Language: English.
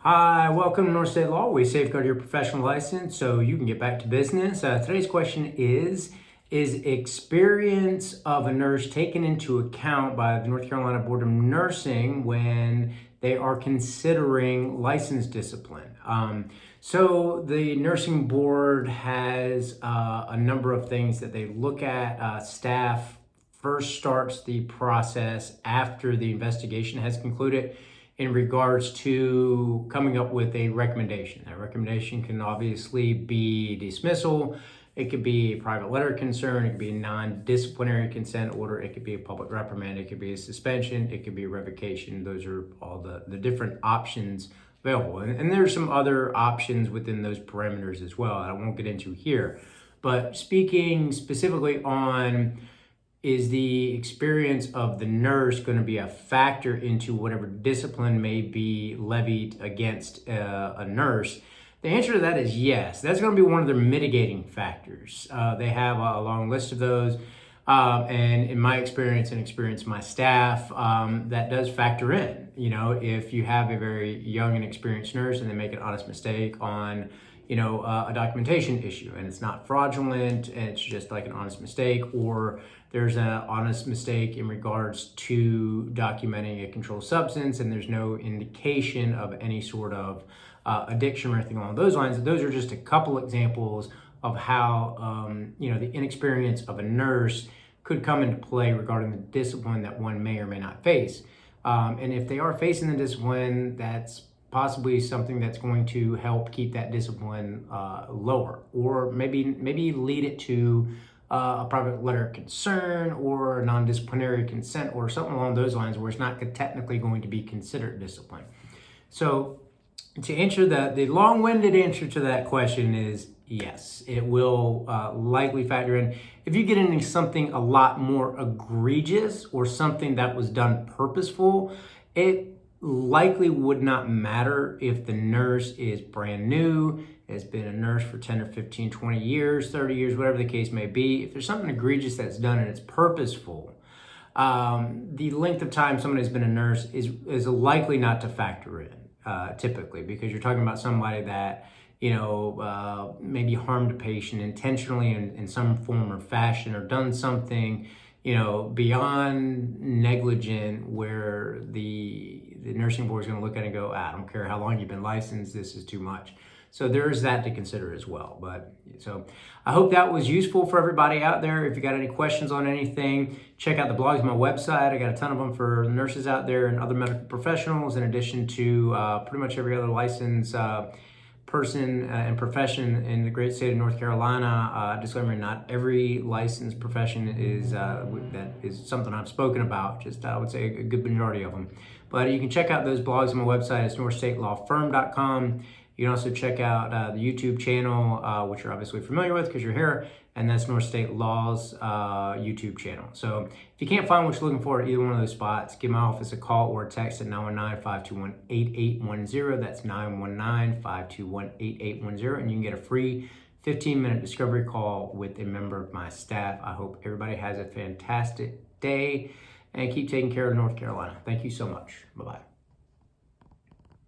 Hi, welcome to North State Law. We safeguard your professional license so you can get back to business. Today's question is experience of a nurse taken into account by the North Carolina Board of Nursing when they are considering license discipline? So the nursing board has a number of things that they look at. Staff first starts the process after the investigation has concluded in regards to coming up with a recommendation. That recommendation can obviously be dismissal, it could be a private letter of concern, it could be a non-disciplinary consent order, it could be a public reprimand, it could be a suspension, it could be a revocation. Those are all the different options available. And there's some other options within those parameters as well that I won't get into here. But speaking specifically on, is the experience of the nurse going to be a factor into whatever discipline may be levied against a nurse? The answer to that is yes. That's going to be one of their mitigating factors. They have a long list of those. And in my experience and experience of my staff, that does factor in. You know, if you have a very young and experienced nurse and they make an honest mistake on a documentation issue and it's not fraudulent and it's just like an honest mistake, or there's an honest mistake in regards to documenting a controlled substance and there's no indication of any sort of addiction or anything along those lines. Those are just a couple examples of how the inexperience of a nurse could come into play regarding the discipline that one may or may not face. And if they are facing the discipline, that's possibly something that's going to help keep that discipline lower, or maybe lead it to a private letter of concern or a non-disciplinary consent or something along those lines where it's not technically going to be considered discipline. So to answer the long-winded answer to that question is yes, it will likely factor in. If you get into something a lot more egregious or something that was done purposeful, it likely would not matter if the nurse is brand new, has been a nurse for 10 or 15, 20 years, 30 years, whatever the case may be. If there's something egregious that's done and it's purposeful, the length of time someone has been a nurse is likely not to factor in, typically, because you're talking about somebody that maybe harmed a patient intentionally in some form or fashion, or done something beyond negligent, where the nursing board is going to look at it and go, I don't care how long you've been licensed, this is too much. So there's that to consider as well. So I hope that was useful for everybody out there. If you got any questions on anything, check out the blogs on my website. I got a ton of them for nurses out there and other medical professionals, in addition to pretty much every other license person and profession in the great state of North Carolina. Disclaimer, not every licensed profession is that is something I've spoken about, just I would say a good majority of them. But you can check out those blogs on my website. It's northstatelawfirm.com. You can also check out the YouTube channel, which you're obviously familiar with because you're here, and that's North State Law's YouTube channel. So if you can't find what you're looking for at either one of those spots, give my office a call or a text at 919-521-8810. That's 919-521-8810, and you can get a free 15-minute discovery call with a member of my staff. I hope everybody has a fantastic day and keep taking care of North Carolina. Thank you so much. Bye-bye.